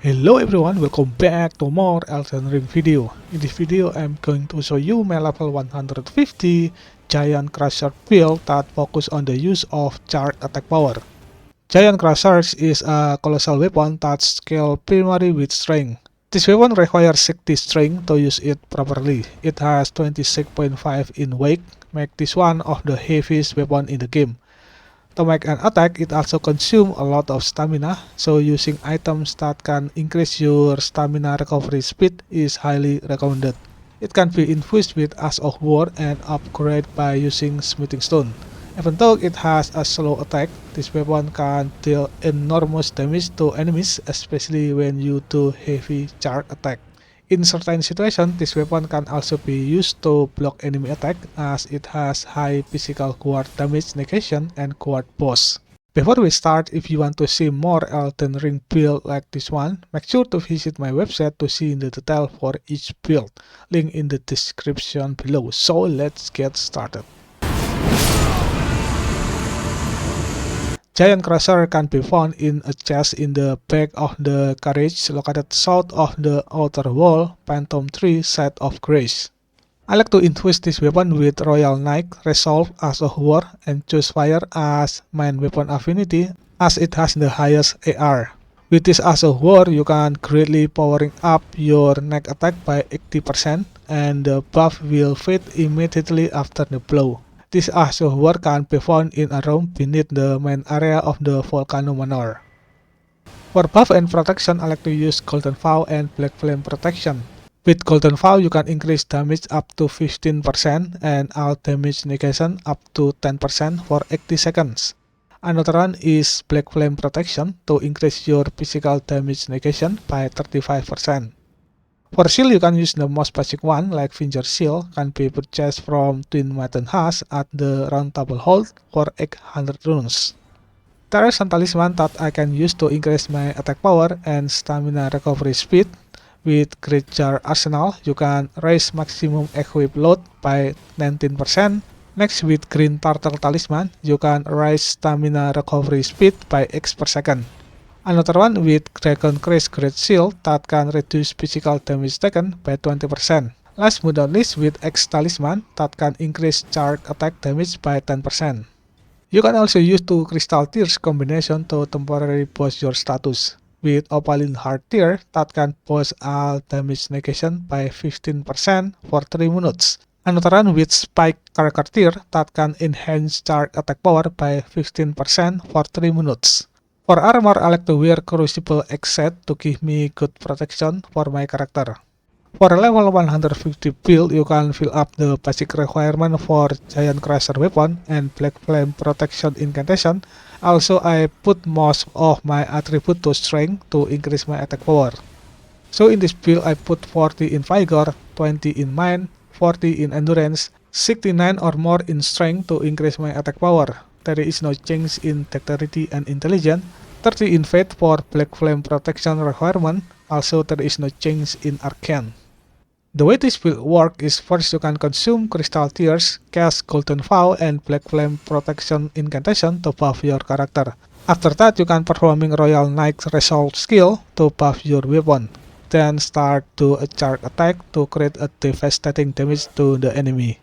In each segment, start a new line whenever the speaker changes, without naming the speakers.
Hello everyone, welcome back to more Elden Ring video. In this video, I'm going to show you my level 150 Giant Crusher build that focus on the use of charged attack power. Giant Crushers is a colossal weapon that scales primarily with strength. This weapon requires 60 strength to use it properly. It has 26.5 in weight, make this one of the heaviest weapon in the game. To make an attack, it also consumes a lot of stamina, so using items that can increase your stamina recovery speed is highly recommended. It can be infused with Ash of War and upgraded by using Smithing Stone. Even though it has a slow attack, this weapon can deal enormous damage to enemies, especially when you do heavy charge attack. In certain situations, this weapon can also be used to block enemy attack as it has high physical guard damage negation and guard boss. Before we start, if you want to see more Elden Ring build like this one, make sure to visit my website to see the detail for each build. Link in the description below. So let's get started. Giant Crusher can be found in a chest in the back of the carriage located south of the outer wall, Phantom Tree side of Grace. I like to infuse this weapon with Royal Knight, Resolve as a War, and choose Fire as main weapon affinity as it has the highest AR. With this as a War, you can greatly powering up your neck attack by 80% and the buff will fade immediately after the blow. This Ash of War can be found in a room beneath the main area of the Volcano Manor. For buff and protection, I like to use Golden Vow and Black Flame Protection. With Golden Vow, you can increase damage up to 15% and all damage negation up to 10% for 80 seconds. Another one is Black Flame Protection to increase your physical damage negation by 35%. For shield, you can use the most basic one, like Finger Shield, can be purchased from Twin Maiden Husk at the Round Table Hold for 800 runes. There are some talisman that I can use to increase my attack power and stamina recovery speed. With Great Jar Arsenal, you can raise maximum equip load by 19%. Next, with Green Turtle Talisman, you can raise stamina recovery speed by X per second. Another one with Dragon Crest Great Shield that can reduce physical damage taken by 20%. Last but not least, with X Talisman that can increase charge attack damage by 10%. You can also use two Crystal Tears combination to temporarily boost your status. With Opaline Heart Tear that can boost all damage negation by 15% for 3 minutes. Another one with Spike Karkar Tear that can enhance charge attack power by 15% for 3 minutes. For armor, I like to wear Crucible X set to give me good protection for my character. For level 150 build, you can fill up the basic requirement for Giant Crusher weapon and Black Flame Protection incantation. Also, I put most of my attribute to strength to increase my attack power. So in this build, I put 40 in Vigor, 20 in Mind, 40 in Endurance, 69 or more in Strength to increase my attack power. There is no change in Dexterity and Intelligence, 30 in Faith for Black Flame Protection requirement, also there is no change in Arcane. The way this build works is first you can consume Crystal Tears, cast Golden Vow and Black Flame Protection incantation to buff your character. After that you can performing Royal Knight Resolve skill to buff your weapon. Then start to a charge attack to create a devastating damage to the enemy.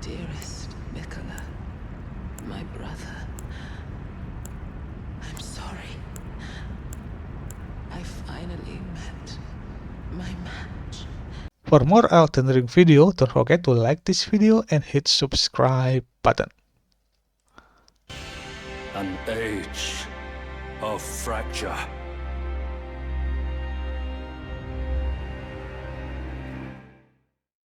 Dearest Mikola, my brother, I'm sorry. I finally met my match.
For more Elden Ring video, don't forget to like this video and hit subscribe button.
An age of fracture.